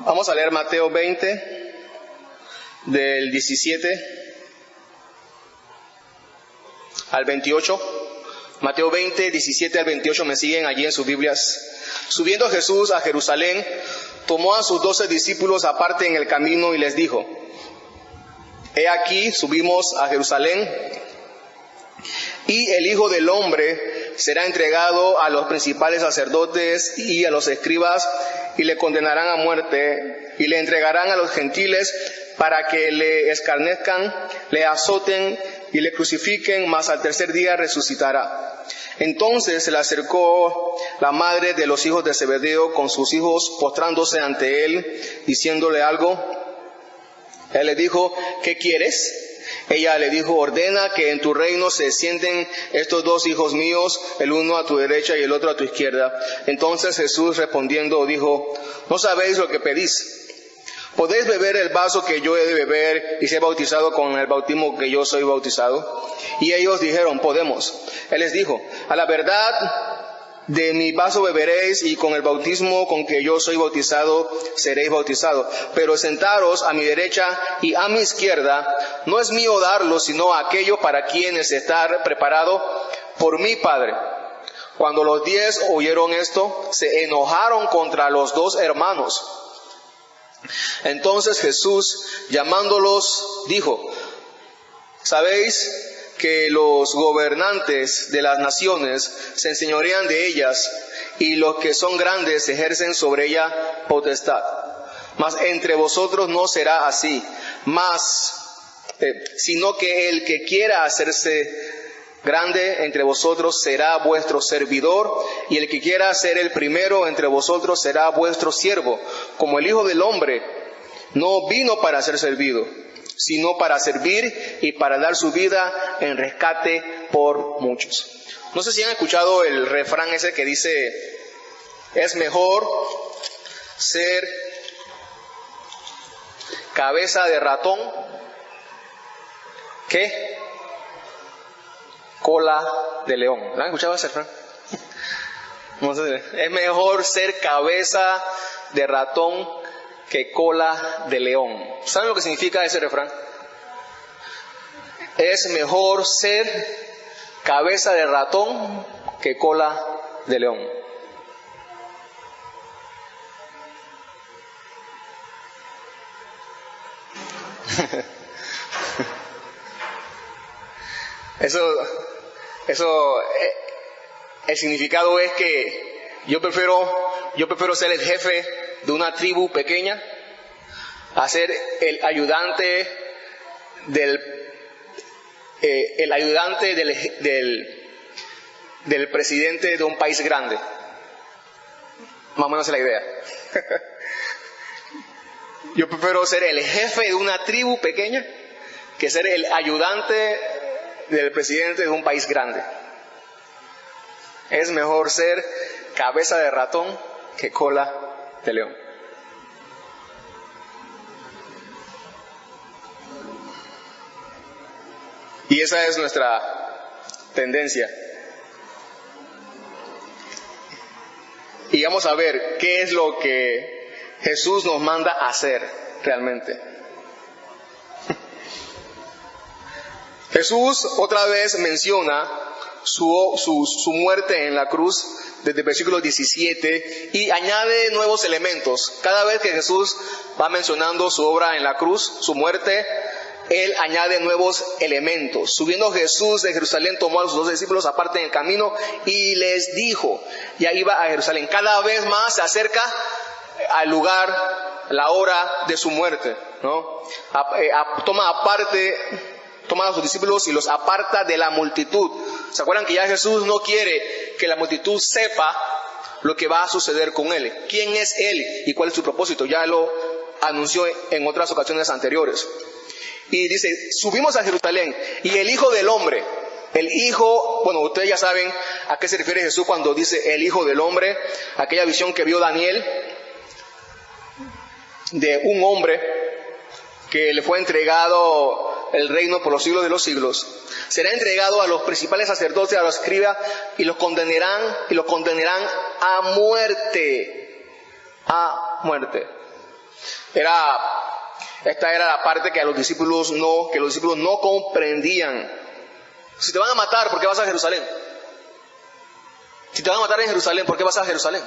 Vamos a leer Mateo 20, del 17 al 28. Mateo 20, 17 al 28, me siguen allí en sus Biblias. Subiendo Jesús a Jerusalén, tomó a sus 12 discípulos aparte en el camino y les dijo: He aquí, subimos a Jerusalén, y el Hijo del Hombre será entregado a los principales sacerdotes y a los escribas, y le condenarán a muerte, y le entregarán a los gentiles para que le escarnezcan, le azoten y le crucifiquen, mas al tercer día resucitará. Entonces se le acercó la madre de los hijos de Zebedeo con sus hijos, postrándose ante él, diciéndole algo. Él le dijo: ¿qué quieres? Ella le dijo: ordena que en tu reino se sienten estos dos hijos míos, el uno a tu derecha y el otro a tu izquierda. Entonces Jesús respondiendo dijo: no sabéis lo que pedís. ¿Podéis beber el vaso que yo he de beber y ser bautizado con el bautismo que yo soy bautizado? Y ellos dijeron: podemos. Él les dijo: a la verdad, de mi vaso beberéis, y con el bautismo con que yo soy bautizado seréis bautizados. Pero sentaros a mi derecha y a mi izquierda no es mío darlo, sino aquello para quienes está preparado por mi Padre. Cuando los 10 oyeron esto, se enojaron contra los dos hermanos. Entonces Jesús, llamándolos, dijo: ¿sabéis que los gobernantes de las naciones se enseñorean de ellas, y los que son grandes ejercen sobre ella potestad? Mas entre vosotros no será así, sino que el que quiera hacerse grande entre vosotros será vuestro servidor, y el que quiera ser el primero entre vosotros será vuestro siervo. Como el Hijo del Hombre no vino para ser servido, sino para servir y para dar su vida en rescate por muchos. No sé si han escuchado el refrán ese que dice: es mejor ser cabeza de ratón que cola de león. ¿Lo han escuchado ese refrán? No sé, es mejor ser cabeza de ratón que cola de león. ¿Saben lo que significa ese refrán? Es mejor ser cabeza de ratón que cola de león. El significado es que yo prefiero ser el jefe de una tribu pequeña a ser el ayudante del presidente de un país grande. Más o menos es la idea. Yo prefiero ser el jefe de una tribu pequeña que ser el ayudante del presidente de un país grande. Es mejor ser cabeza de ratón que cola de león. Y esa es nuestra tendencia. Y vamos a ver qué es lo que Jesús nos manda a hacer realmente. Jesús otra vez menciona su muerte en la cruz desde el versículo 17 y añade nuevos elementos. Cada vez que Jesús va mencionando su obra en la cruz, su muerte, Él añade nuevos elementos. Subiendo Jesús de Jerusalén, tomó a sus 12 discípulos aparte en el camino y les dijo, ya iba a Jerusalén. Cada vez más se acerca al lugar, la hora de su muerte, ¿no? Toma a sus discípulos y los aparta de la multitud. ¿Se acuerdan que ya Jesús no quiere que la multitud sepa lo que va a suceder con Él? ¿Quién es Él y cuál es su propósito? Ya lo anunció en otras ocasiones anteriores. Y dice, subimos a Jerusalén y el Hijo del Hombre, bueno, ustedes ya saben a qué se refiere Jesús cuando dice el Hijo del Hombre, aquella visión que vio Daniel de un hombre que le fue entregado el reino por los siglos de los siglos. Será entregado a los principales sacerdotes, a los escribas, y los condenarán a muerte. A muerte. Esta era la parte que los discípulos no comprendían. Si te van a matar, ¿por qué vas a Jerusalén? Si te van a matar en Jerusalén, ¿por qué vas a Jerusalén?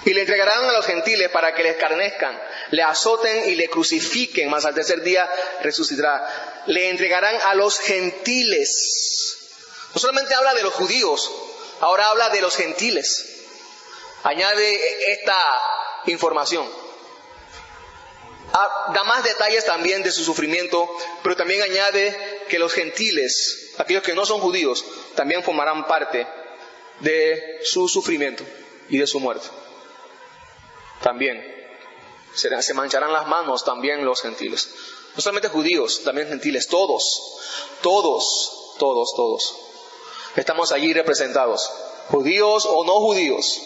Y le entregarán a los gentiles para que le escarnezcan, le azoten y le crucifiquen, mas al tercer día resucitará. Le entregarán a los gentiles. No solamente habla de los judíos, ahora habla de los gentiles. Añade esta información. Da más detalles también de su sufrimiento, pero también añade que los gentiles, aquellos que no son judíos, también formarán parte de su sufrimiento y de su muerte. También se mancharán las manos también los gentiles. No solamente judíos, también gentiles, todos estamos allí representados, judíos o no judíos.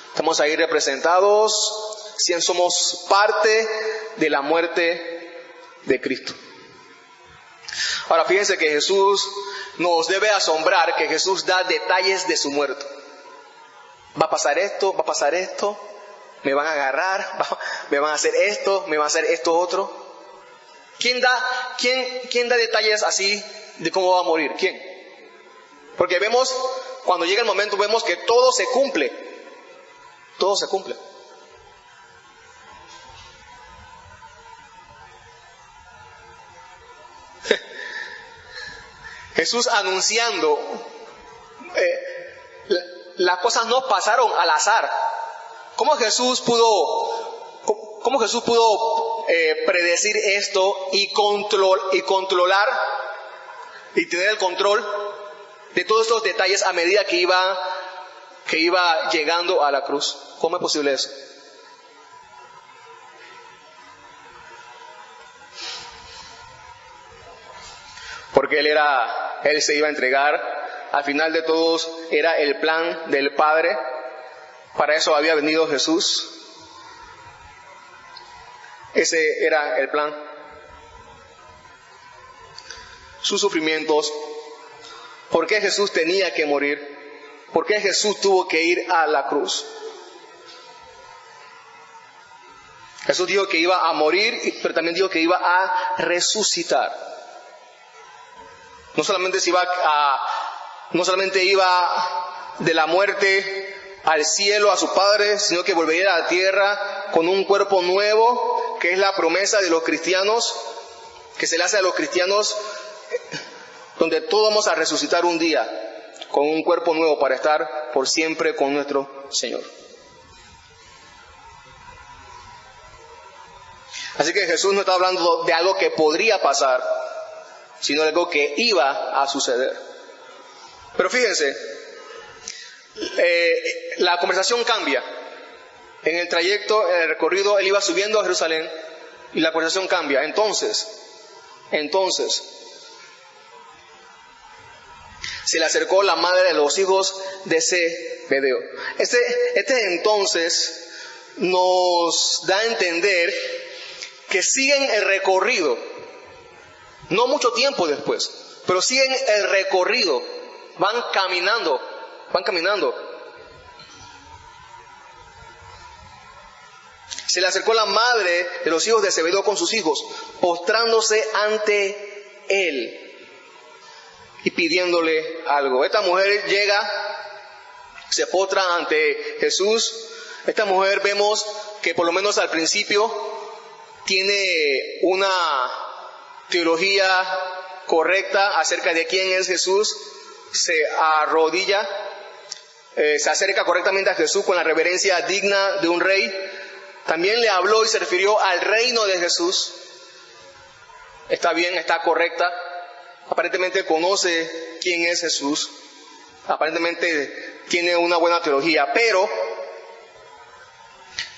Estamos ahí representados si somos parte de la muerte de Cristo. Ahora fíjense que Jesús nos debe asombrar, que Jesús da detalles de su muerte. Va a pasar esto, me van a agarrar, me van a hacer esto, me van a hacer esto otro. ¿Quién da detalles así de cómo va a morir? ¿Quién? Porque vemos, cuando llega el momento, vemos que todo se cumple. Todo se cumple. Jesús anunciando, las cosas no pasaron al azar. ¿Cómo Jesús pudo predecir esto y controlar y tener el control de todos estos detalles a medida que iba llegando a la cruz? ¿Cómo es posible eso? Porque Él se iba a entregar. Al final de todos era el plan del Padre. Para eso había venido Jesús. Ese era el plan. Sus sufrimientos. ¿Por qué Jesús tenía que morir? ¿Por qué Jesús tuvo que ir a la cruz? Jesús dijo que iba a morir, pero también dijo que iba a resucitar. No solamente iba de la muerte al cielo, a su Padre, sino que volvería a la tierra con un cuerpo nuevo, que es la promesa de los cristianos, que se le hace a los cristianos, donde todos vamos a resucitar un día, con un cuerpo nuevo para estar por siempre con nuestro Señor. Así que Jesús no está hablando de algo que podría pasar, sino de algo que iba a suceder. Pero fíjense, la conversación cambia. En el trayecto, en el recorrido, Él iba subiendo a Jerusalén y la conversación cambia. Entonces, se le acercó la madre de los hijos de Zebedeo. Este entonces nos da a entender que siguen el recorrido, no mucho tiempo después, pero siguen el recorrido, van caminando. Se le acercó la madre de los hijos de Zebedeo con sus hijos, postrándose ante él y pidiéndole algo. Esta mujer llega, se postra ante Jesús. Esta mujer vemos que por lo menos al principio tiene una teología correcta acerca de quién es Jesús. Se arrodilla, se acerca correctamente a Jesús con la reverencia digna de un rey. También le habló y se refirió al reino de Jesús. Está bien, está correcta. Aparentemente conoce quién es Jesús. Aparentemente tiene una buena teología, pero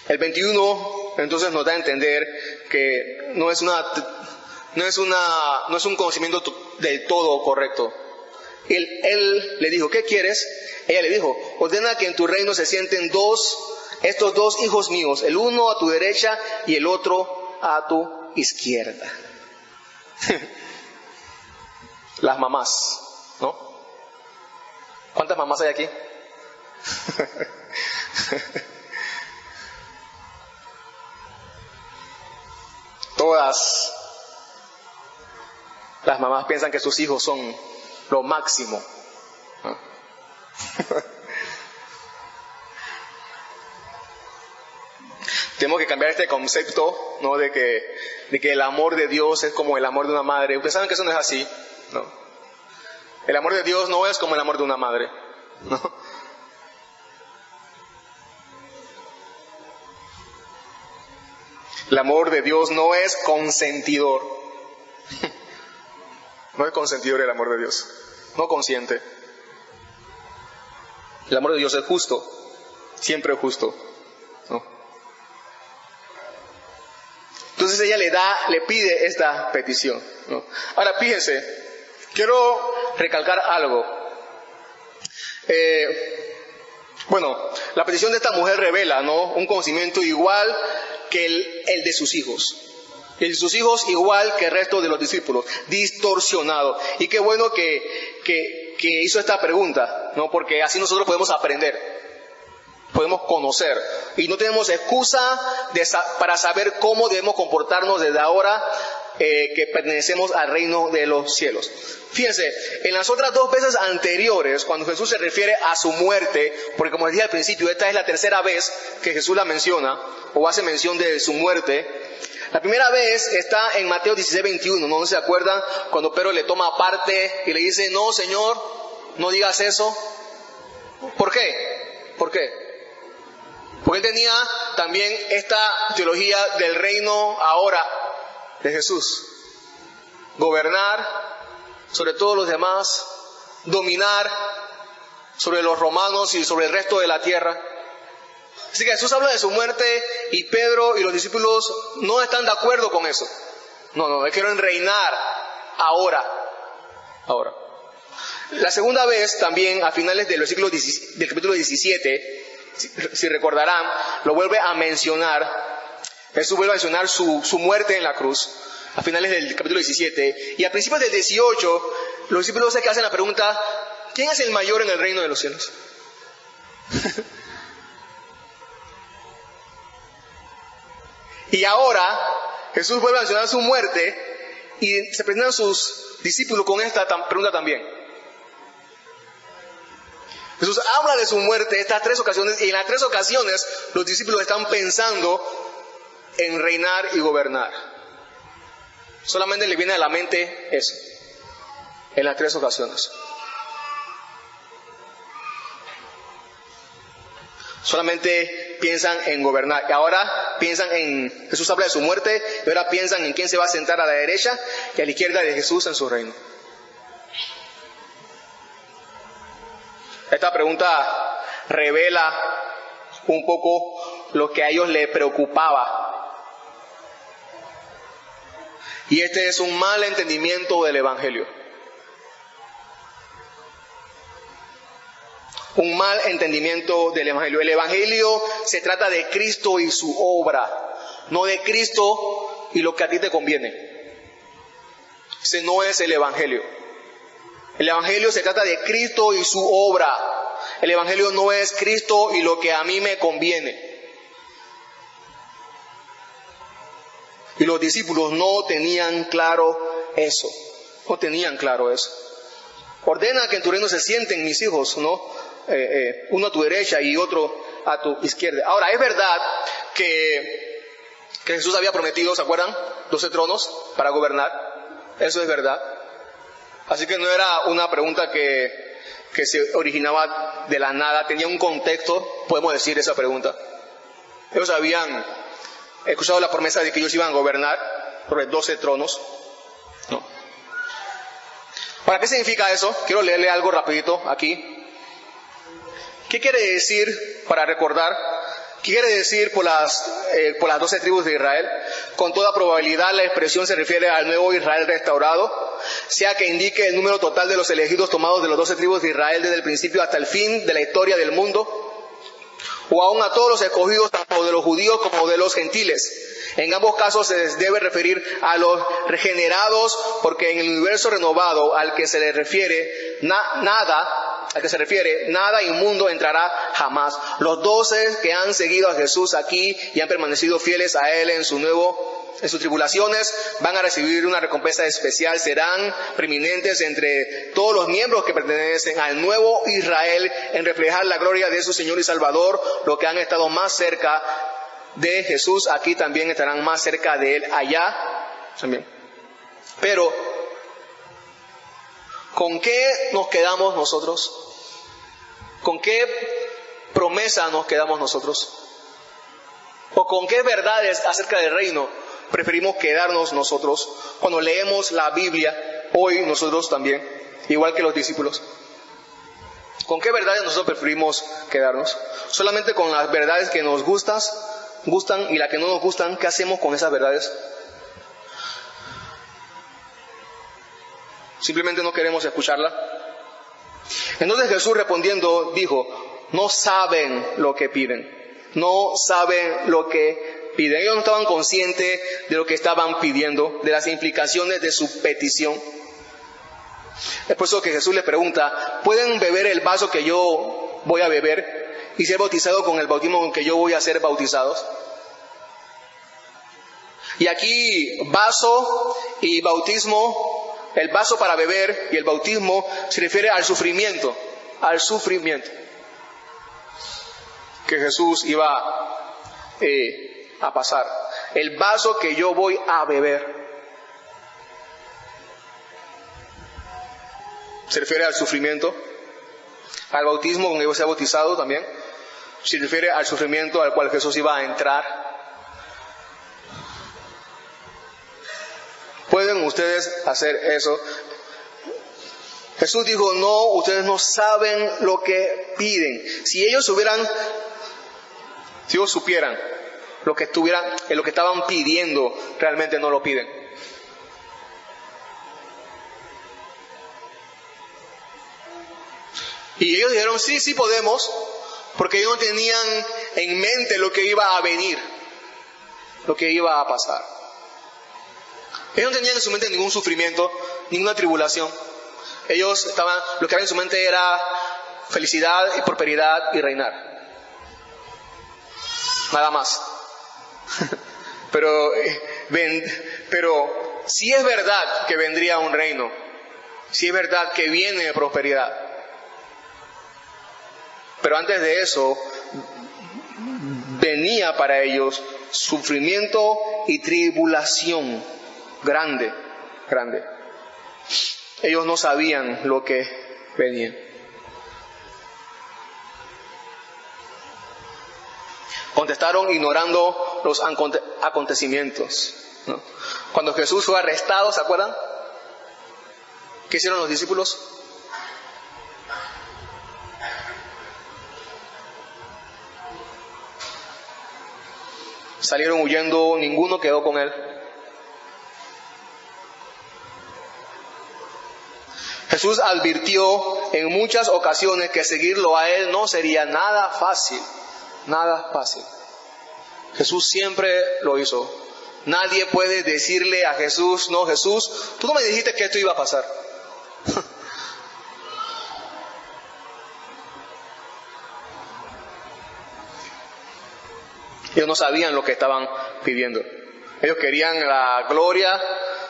el 21 entonces nos da a entender que no es un conocimiento del todo correcto. Él le dijo, ¿qué quieres? Ella le dijo, ordena que en tu reino se sienten estos dos hijos míos, el uno a tu derecha y el otro a tu izquierda. Las mamás, ¿no? ¿Cuántas mamás hay aquí? todas las mamás piensan que sus hijos son lo máximo. ¿No? Tenemos que cambiar este concepto, ¿no? de que el amor de Dios es como el amor de una madre. Ustedes saben que eso no es así, ¿no? El amor de Dios no es como el amor de una madre, ¿no? El amor de Dios no es consentidor. No es consentidor el amor de Dios. No consiente. El amor de Dios es justo. Siempre es justo, ¿no? Entonces ella le pide esta petición, ¿no? Ahora fíjense, quiero recalcar algo. La petición de esta mujer revela, ¿no?, un conocimiento igual que el de sus hijos. El de sus hijos igual que el resto de los discípulos, distorsionado. Y qué bueno que hizo esta pregunta, ¿no? Porque así nosotros podemos aprender, podemos conocer. Y no tenemos excusa para saber cómo debemos comportarnos desde ahora que pertenecemos al reino de los cielos. Fíjense, en las otras dos veces anteriores, cuando Jesús se refiere a su muerte, porque como les dije al principio, esta es la tercera vez que Jesús la menciona, o hace mención de su muerte. La primera vez está en Mateo 16:21, ¿no se acuerdan? Cuando Pedro le toma aparte y le dice, no, Señor, no digas eso. ¿Por qué? ¿Por qué? Porque él tenía también esta teología del reino ahora de Jesús. Gobernar sobre todos los demás, dominar sobre los romanos y sobre el resto de la tierra. Así que Jesús habla de su muerte y Pedro y los discípulos no están de acuerdo con eso. No, ellos quieren reinar ahora. La segunda vez también, a finales del capítulo 17, si recordarán, lo vuelve a mencionar. Jesús vuelve a mencionar su muerte en la cruz, a finales del capítulo 17. Y a principios del 18, los discípulos se hacen la pregunta, ¿quién es el mayor en el reino de los cielos? Y ahora Jesús vuelve a mencionar su muerte y se presentan sus discípulos con esta pregunta también. Jesús habla de su muerte estas tres ocasiones y en las tres ocasiones los discípulos están pensando en reinar y gobernar. Solamente le viene a la mente eso, en las tres ocasiones. Solamente piensan en gobernar. Y ahora piensan en... Jesús habla de su muerte y ahora piensan en quién se va a sentar a la derecha y a la izquierda de Jesús en su reino. Esta pregunta revela un poco lo que a ellos les preocupaba. Y este es un mal entendimiento del Evangelio. Un mal entendimiento del Evangelio. El Evangelio se trata de Cristo y su obra, no de Cristo y lo que a ti te conviene. Ese no es el Evangelio. El Evangelio se trata de Cristo y su obra. El Evangelio no es Cristo y lo que a mí me conviene. Y los discípulos no tenían claro eso. No tenían claro eso. Ordena que en tu reino se sienten mis hijos, ¿no? Uno a tu derecha y otro a tu izquierda. Ahora, es verdad que Jesús había prometido, ¿se acuerdan? 12 tronos para gobernar. Eso es verdad. Así que no era una pregunta que se originaba de la nada. Tenía un contexto, podemos decir, esa pregunta. Ellos habían escuchado la promesa de que ellos iban a gobernar sobre 12 tronos, ¿no? ¿Para qué significa eso? Quiero leerle algo rapidito aquí. ¿Qué quiere decir, para recordar, qué quiere decir por las 12 tribus de Israel? Con toda probabilidad la expresión se refiere al nuevo Israel restaurado, sea que indique el número total de los elegidos tomados de las 12 tribus de Israel desde el principio hasta el fin de la historia del mundo, o aún a todos los escogidos tanto de los judíos como de los gentiles. En ambos casos se les debe referir a los regenerados, porque en el universo renovado al que se les refiere, nada al que se refiere, nada inmundo entrará jamás. Los 12 que han seguido a Jesús aquí y han permanecido fieles a Él en sus tribulaciones, van a recibir una recompensa especial. Serán preeminentes entre todos los miembros que pertenecen al nuevo Israel en reflejar la gloria de su Señor y Salvador. Los que han estado más cerca de Jesús aquí también estarán más cerca de Él allá también. Pero, ¿con qué nos quedamos nosotros? ¿Con qué promesa nos quedamos nosotros? ¿O con qué verdades acerca del reino preferimos quedarnos nosotros cuando leemos la Biblia, hoy nosotros también, igual que los discípulos? ¿Con qué verdades nosotros preferimos quedarnos? ¿Solamente con las verdades que nos gustan y las que no nos gustan? ¿Qué hacemos con esas verdades? Simplemente no queremos escucharla. Entonces Jesús respondiendo dijo, no saben lo que piden. No saben lo que piden. Ellos no estaban conscientes de lo que estaban pidiendo, de las implicaciones de su petición. Es por eso que Jesús les pregunta, ¿pueden beber el vaso que yo voy a beber y ser bautizado con el bautismo con que yo voy a ser bautizados? Y aquí vaso y bautismo, el vaso para beber y el bautismo se refiere al sufrimiento que Jesús iba a pasar. El vaso que yo voy a beber se refiere al sufrimiento. Al bautismo con que iba a ser bautizado también se refiere al sufrimiento al cual Jesús iba a entrar. ¿Pueden ustedes hacer eso? Jesús dijo, no, ustedes no saben lo que piden. Si ellos supieran lo que estaban pidiendo, realmente no lo piden. Y ellos dijeron, sí podemos, porque ellos no tenían en mente lo que iba a venir, lo que iba a pasar. Ellos no tenían en su mente ningún sufrimiento, ninguna tribulación. Lo que había en su mente era felicidad y prosperidad y reinar. Nada más. Pero si es verdad que vendría un reino, si es verdad que viene prosperidad. Pero antes de eso, venía para ellos sufrimiento y tribulación grande. Ellos no sabían lo que venía. Contestaron ignorando los acontecimientos, ¿no? Cuando Jesús fue arrestado, ¿se acuerdan? ¿Qué hicieron los discípulos? Salieron huyendo, ninguno quedó con él. Jesús advirtió en muchas ocasiones que seguirlo a Él no sería nada fácil. Jesús siempre lo hizo. Nadie puede decirle a Jesús, no, Jesús, tú no me dijiste que esto iba a pasar. Ellos no sabían lo que estaban pidiendo. Ellos querían la gloria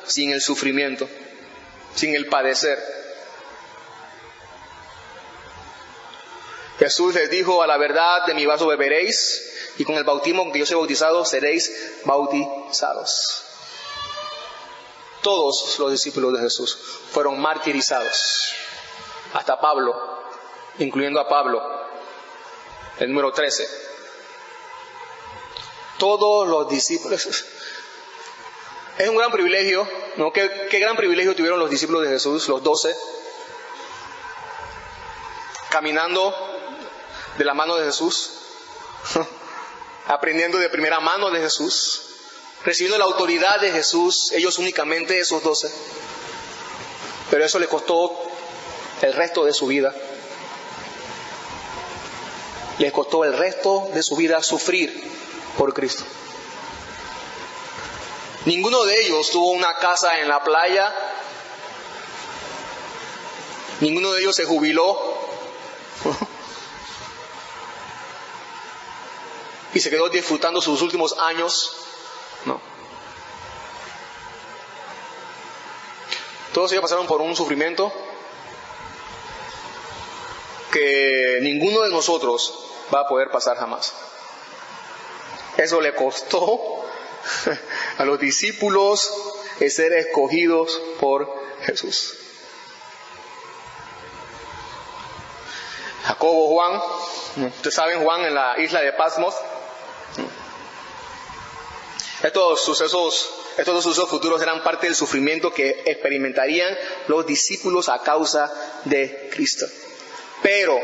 sin el sufrimiento, sin el padecer. Jesús les dijo, a la verdad de mi vaso beberéis, y con el bautismo con que yo soy bautizado seréis bautizados. Todos los discípulos de Jesús fueron martirizados. Hasta Pablo, incluyendo a Pablo, el número 13. Todos los discípulos. Es un gran privilegio, ¿no? ¿Qué gran privilegio tuvieron los discípulos de Jesús, los 12, caminando de la mano de Jesús, aprendiendo de primera mano de Jesús, recibiendo la autoridad de Jesús, ellos únicamente, esos 12. Pero eso les costó el resto de su vida. Les costó el resto de su vida sufrir por Cristo. Ninguno de ellos tuvo una casa en la playa. Ninguno de ellos se jubiló Y se quedó disfrutando sus últimos años. No. Todos ellos pasaron por un sufrimiento que ninguno de nosotros va a poder pasar jamás. Eso le costó a los discípulos el ser escogidos por Jesús. Jacobo, Juan, ustedes saben, Juan en la isla de Patmos. Estos dos sucesos futuros eran parte del sufrimiento que experimentarían los discípulos a causa de Cristo. Pero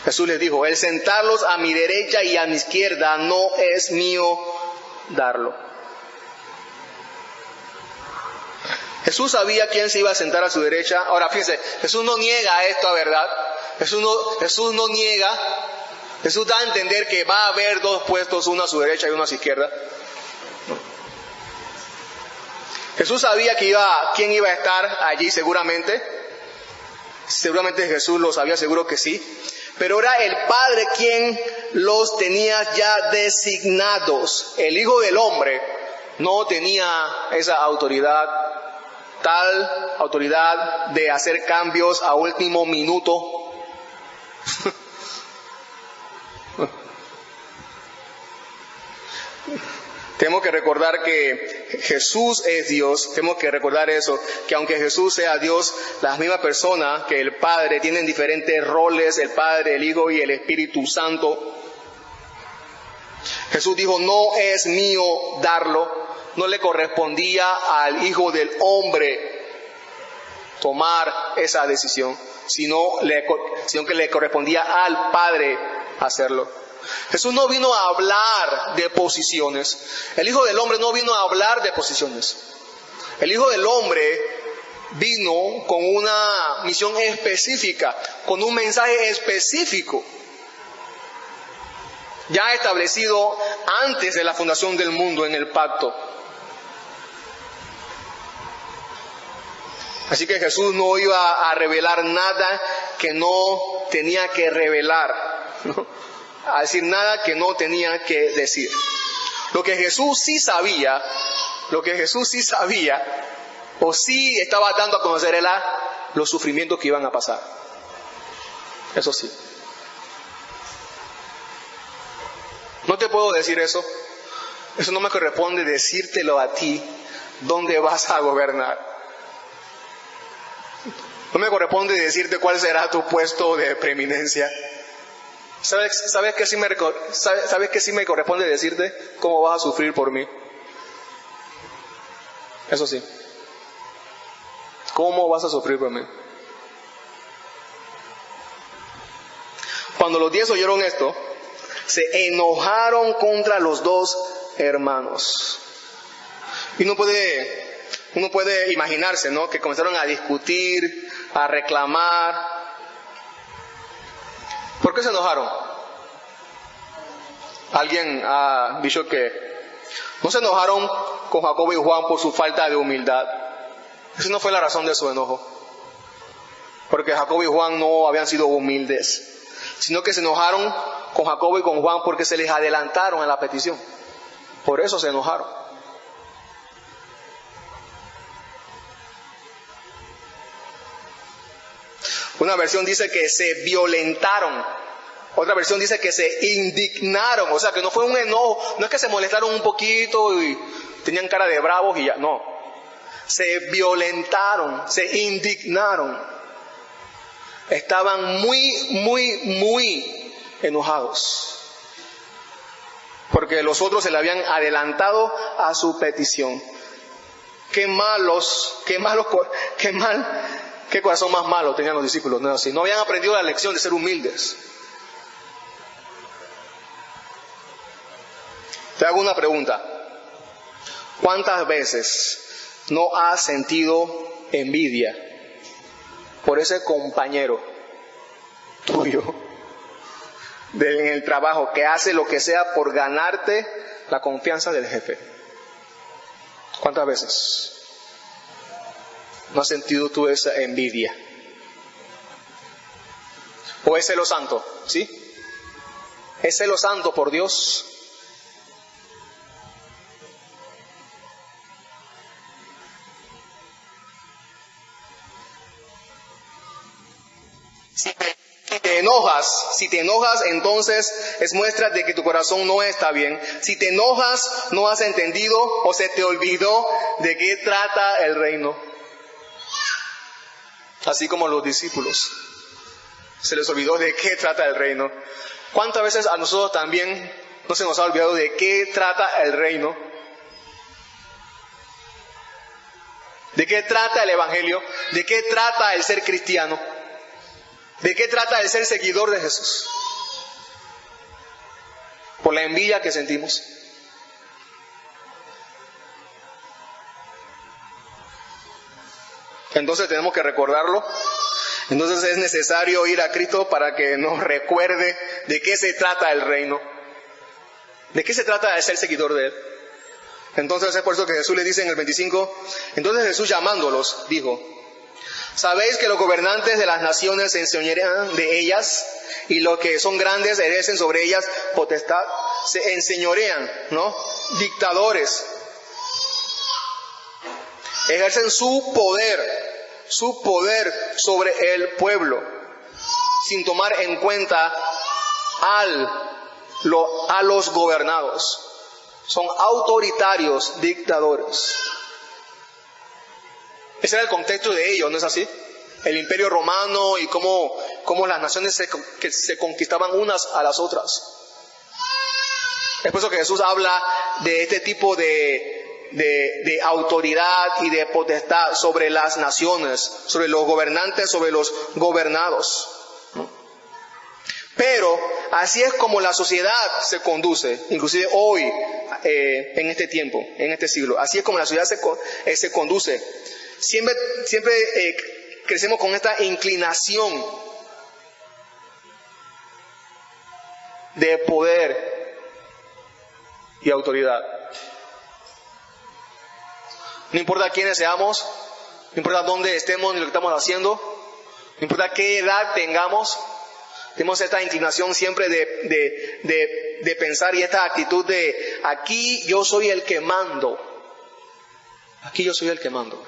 Jesús les dijo, el sentarlos a mi derecha y a mi izquierda no es mío darlo. Jesús sabía quién se iba a sentar a su derecha. Ahora fíjense, Jesús no niega esto, ¿verdad? Jesús no niega. Jesús da a entender que va a haber dos puestos, uno a su derecha y uno a su izquierda. Jesús sabía quién iba a estar allí seguramente. Seguramente Jesús lo sabía, seguro que sí. Pero era el Padre quien los tenía ya designados. El Hijo del Hombre no tenía esa autoridad, tal autoridad de hacer cambios a último minuto. Tenemos que recordar que Jesús es Dios, tenemos que recordar eso, que aunque Jesús sea Dios, las mismas personas que el Padre tienen diferentes roles, el Padre, el Hijo y el Espíritu Santo. Jesús dijo, no es mío darlo, no le correspondía al Hijo del Hombre tomar esa decisión, sino que le correspondía al Padre hacerlo. Jesús no vino a hablar de posiciones. El Hijo del Hombre no vino a hablar de posiciones. El Hijo del Hombre vino con una misión específica, con un mensaje específico, ya establecido antes de la fundación del mundo en el pacto. Así que Jesús no iba a revelar nada que no tenía que revelar, ¿no? A decir nada que no tenía que decir. Lo que Jesús sí sabía, o sí estaba dando a conocer, era los sufrimientos que iban a pasar. Eso sí. No te puedo decir eso. Eso no me corresponde decírtelo a ti, dónde vas a gobernar. No me corresponde decirte cuál será tu puesto de preeminencia. ¿Sabes qué sí me corresponde decirte? ¿Cómo vas a sufrir por mí? Eso sí. ¿Cómo vas a sufrir por mí? Cuando los 10 oyeron esto, se enojaron contra los dos hermanos. Y uno puede imaginarse, ¿no? Que comenzaron a discutir, a reclamar. ¿Por qué se enojaron? Alguien ha dicho que no se enojaron con Jacobo y Juan por su falta de humildad. Esa no fue la razón de su enojo. Porque Jacobo y Juan no habían sido humildes, sino que se enojaron con Jacobo y con Juan porque se les adelantaron en la petición. Por eso se enojaron. Una versión dice que se violentaron. Otra versión dice que se indignaron. O sea, que no fue un enojo. No es que se molestaron un poquito y tenían cara de bravos y ya. No. Se violentaron. Se indignaron. Estaban muy enojados. Porque los otros se le habían adelantado a su petición. Qué corazón más malo tenían los discípulos, ¿no? Así, no habían aprendido la lección de ser humildes. Te hago una pregunta. ¿Cuántas veces no has sentido envidia por ese compañero tuyo en el trabajo que hace lo que sea por ganarte la confianza del jefe? ¿Cuántas veces no has sentido tú esa envidia? ¿O es celo santo? ¿Sí? ¿Es celo santo por Dios? Si te enojas, entonces es muestra de que tu corazón no está bien. Si te enojas, no has entendido o se te olvidó de qué trata el reino. Así como los discípulos, se les olvidó de qué trata el reino. ¿Cuántas veces a nosotros también no se nos ha olvidado de qué trata el reino? ¿De qué trata el evangelio? ¿De qué trata el ser cristiano? ¿De qué trata el ser seguidor de Jesús? Por la envidia que sentimos. Entonces tenemos que recordarlo. Entonces es necesario ir a Cristo para que nos recuerde de qué se trata el reino. ¿De qué se trata el ser seguidor de Él? Entonces es por eso que Jesús le dice en el 25, entonces Jesús llamándolos, dijo, ¿sabéis que los gobernantes de las naciones se enseñorean de ellas? Y los que son grandes ejercen sobre ellas potestad. Se enseñorean, ¿no? Dictadores. Ejercen su poder sobre el pueblo, sin tomar en cuenta a los gobernados. Son autoritarios, dictadores. Ese era el contexto de ellos, ¿no es así? El imperio romano y cómo las naciones se conquistaban unas a las otras. Es por eso que Jesús habla de este tipo de autoridad y de potestad sobre las naciones, sobre los gobernantes, sobre los gobernados. Pero así es como la sociedad se conduce, inclusive hoy, en este tiempo, en este siglo. Así es como la sociedad se conduce. Siempre crecemos con esta inclinación de poder y autoridad. No importa quiénes seamos, no importa dónde estemos ni lo que estamos haciendo, no importa qué edad tengamos, tenemos esta inclinación siempre de pensar y esta actitud de aquí yo soy el que mando. Aquí yo soy el que mando.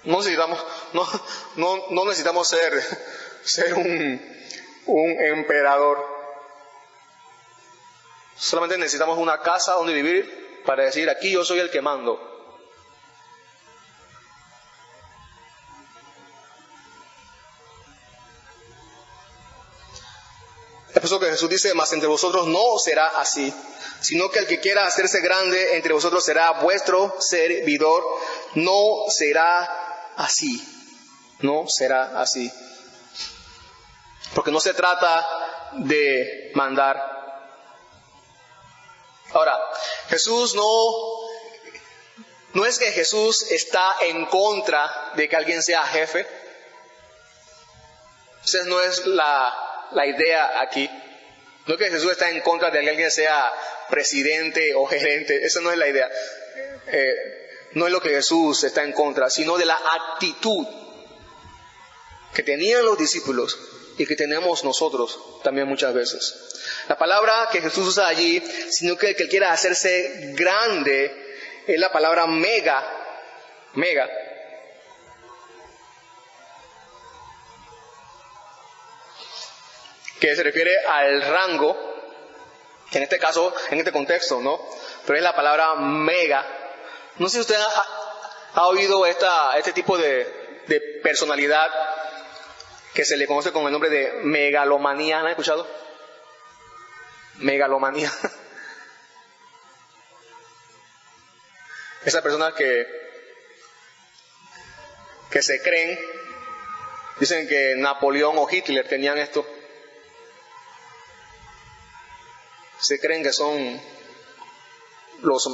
No necesitamos ser un emperador. Solamente necesitamos una casa donde vivir para decir aquí yo soy el que mando. Es por eso que Jesús dice, mas entre vosotros no será así, sino que el que quiera hacerse grande entre vosotros será vuestro servidor. No será así, no será así. Porque no se trata de mandar. Ahora, Jesús no es que Jesús está en contra de que alguien sea jefe. Esa no es la idea aquí. No es que Jesús está en contra de que alguien sea presidente o gerente. Esa no es la idea. No es lo que Jesús está en contra, sino de la actitud que tenían los discípulos y que tenemos nosotros también muchas veces. La palabra que Jesús usa allí, sino que el que quiera hacerse grande, es la palabra mega, que se refiere al rango, en este caso, en este contexto, ¿no? Pero es la palabra mega. No sé si usted ha oído este tipo de personalidad que se le conoce con el nombre de megalomanía. ¿Han escuchado? Megalomanía. Esas personas que se creen, dicen que Napoleón o Hitler tenían esto. Se creen que son los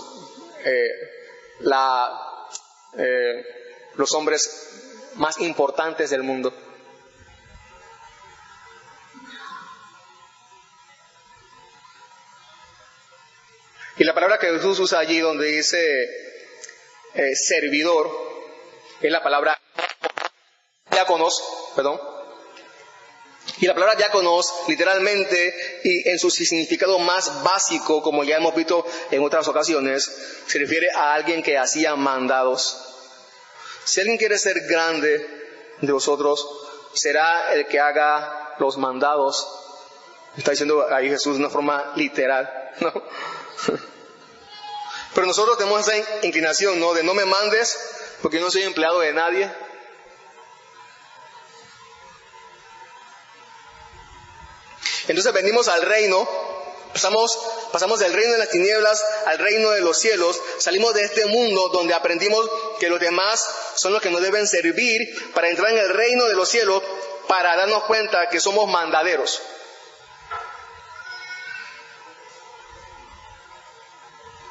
hombres más importantes del mundo. Y la palabra que Jesús usa allí donde dice servidor, es la palabra diáconos, perdón. Y la palabra diáconos, literalmente, y en su significado más básico, como ya hemos visto en otras ocasiones, se refiere a alguien que hacía mandados. Si alguien quiere ser grande de vosotros, será el que haga los mandados. Está diciendo ahí Jesús de una forma literal, ¿no? Pero nosotros tenemos esa inclinación, ¿no? De no me mandes, porque yo no soy empleado de nadie. Entonces venimos al reino, pasamos del reino de las tinieblas al reino de los cielos, salimos de este mundo donde aprendimos que los demás son los que nos deben servir para entrar en el reino de los cielos, para darnos cuenta que somos mandaderos.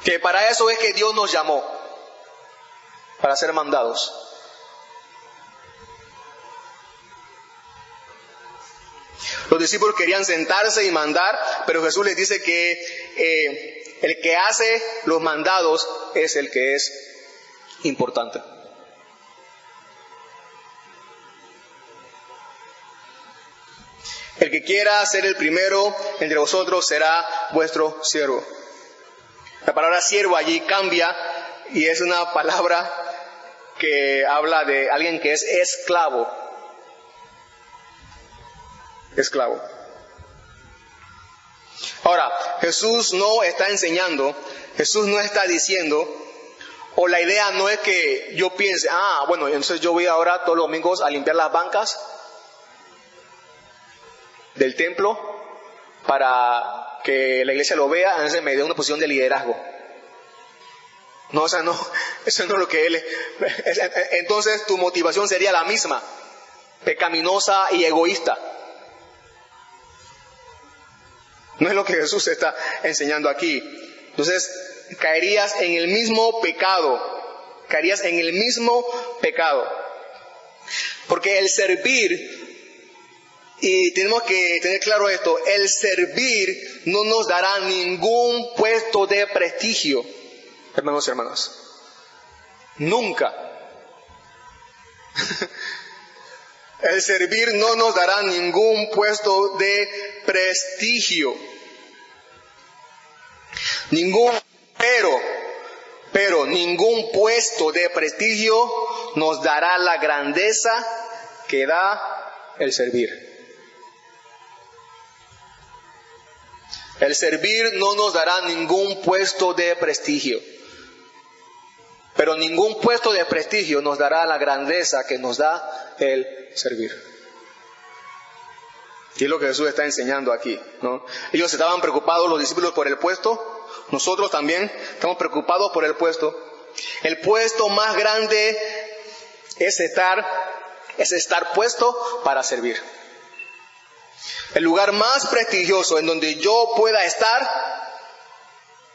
Que para eso es que Dios nos llamó, para ser mandados. Los discípulos querían sentarse y mandar, pero Jesús les dice que el que hace los mandados es el que es importante. El que quiera ser el primero entre vosotros será vuestro siervo. La palabra siervo allí cambia y es una palabra que habla de alguien que es esclavo. Esclavo. Ahora, Jesús no está enseñando, Jesús no está diciendo, o la idea no es que yo piense, bueno, entonces yo voy ahora todos los domingos a limpiar las bancas del templo para que la iglesia lo vea, entonces me dé una posición de liderazgo. No, eso no es lo que él es. Entonces tu motivación sería la misma, pecaminosa y egoísta. No es lo que Jesús está enseñando aquí. Entonces, caerías en el mismo pecado. Porque el servir, y tenemos que tener claro esto, el servir no nos dará ningún puesto de prestigio, hermanos y hermanas. Nunca. El servir no nos dará ningún puesto de prestigio. Pero ningún puesto de prestigio nos dará la grandeza que da el servir. El servir no nos dará ningún puesto de prestigio. Pero ningún puesto de prestigio nos dará la grandeza que nos da el servir. Y es lo que Jesús está enseñando aquí, ¿no? Ellos estaban preocupados, los discípulos, por el puesto. Nosotros también estamos preocupados por el puesto. El puesto más grande es estar puesto para servir. El lugar más prestigioso en donde yo pueda estar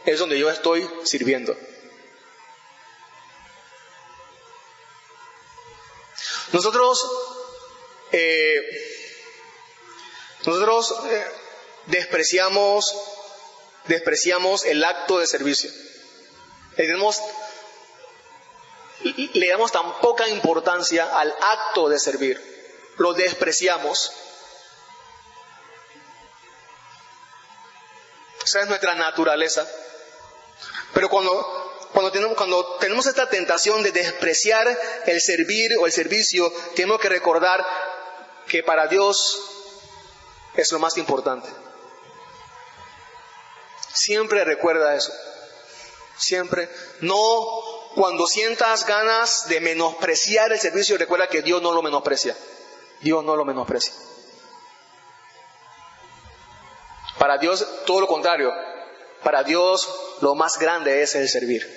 es donde yo estoy sirviendo. Nosotros despreciamos el acto de servicio. Le damos tan poca importancia al acto de servir. Lo despreciamos. Esa es nuestra naturaleza. Pero cuando tenemos esta tentación de despreciar el servir o el servicio, tenemos que recordar que para Dios es lo más importante. Siempre recuerda eso. Siempre. No, cuando sientas ganas de menospreciar el servicio, recuerda que Dios no lo menosprecia. Dios no lo menosprecia. Para Dios, todo lo contrario. Para Dios, lo más grande es el servir.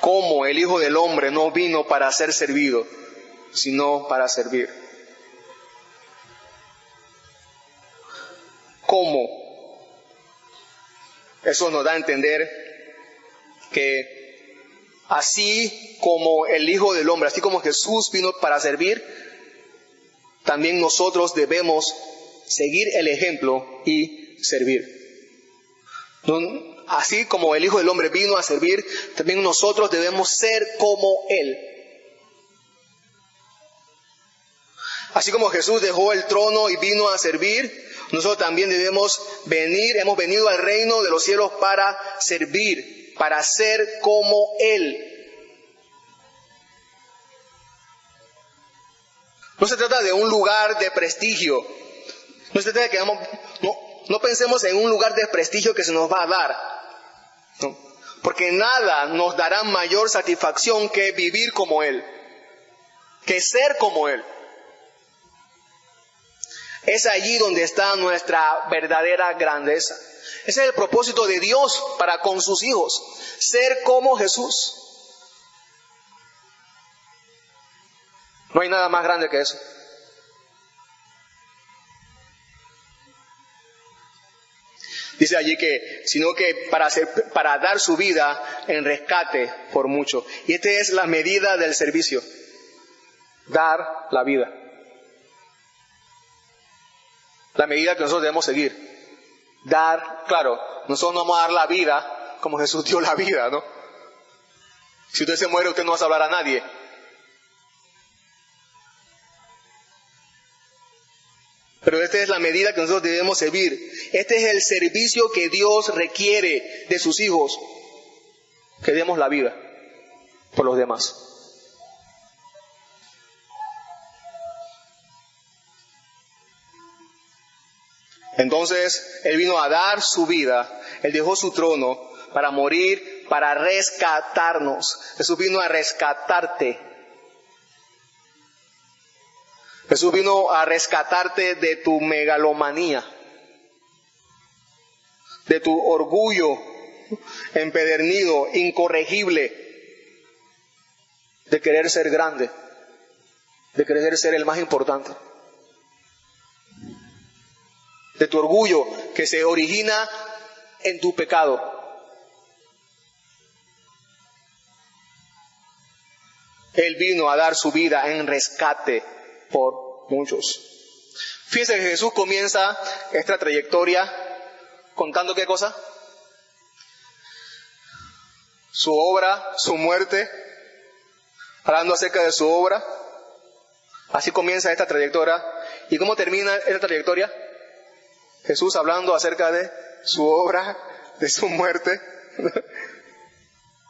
Como el Hijo del Hombre no vino para ser servido, sino para servir. ¿Cómo? Eso nos da a entender que así como el Hijo del Hombre, así como Jesús vino para servir, también nosotros debemos seguir el ejemplo y servir. así como el Hijo del Hombre vino a servir, también nosotros debemos ser como Él. Así como Jesús dejó el trono y vino a servir, nosotros también hemos venido al reino de los cielos para servir, para ser como Él. No se trata de un lugar de prestigio. No se trata de que no pensemos en un lugar de prestigio que se nos va a dar. ¿No? Porque nada nos dará mayor satisfacción que vivir como Él, que ser como Él. Es allí donde está nuestra verdadera grandeza. Ese es el propósito de Dios para con sus hijos, ser como Jesús. No hay nada más grande que eso. Dice allí sino que para dar su vida en rescate por mucho. Y esta es la medida del servicio. Dar la vida. La medida que nosotros debemos seguir. Claro, nosotros no vamos a dar la vida como Jesús dio la vida, ¿no? Si usted se muere, usted no va a salvar a nadie. Pero esta es la medida que nosotros debemos servir. Este es el servicio que Dios requiere de sus hijos. Que demos la vida por los demás. Entonces, Él vino a dar su vida. Él dejó su trono para morir, para rescatarnos. Jesús vino a rescatarte. Jesús vino a rescatarte de tu megalomanía, de tu orgullo empedernido, incorregible, de querer ser grande, de querer ser el más importante, de tu orgullo que se origina en tu pecado. Él vino a dar su vida en rescate por muchos. Fíjense que Jesús comienza esta trayectoria contando ¿qué cosa? Su obra, su muerte, hablando acerca de su obra. Así comienza esta trayectoria. ¿Y cómo termina esta trayectoria? Jesús hablando acerca de su obra, de su muerte.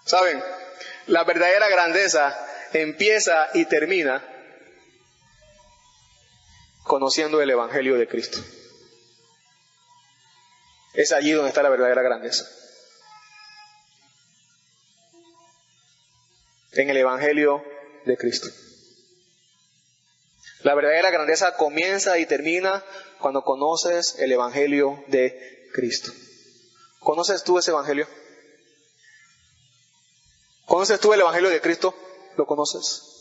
¿Saben? La verdadera grandeza empieza y termina conociendo el Evangelio de Cristo. Es allí donde está la verdadera grandeza. En el Evangelio de Cristo. La verdadera grandeza comienza y termina cuando conoces el Evangelio de Cristo. ¿Conoces tú ese Evangelio? ¿Conoces tú el Evangelio de Cristo? ¿Lo conoces?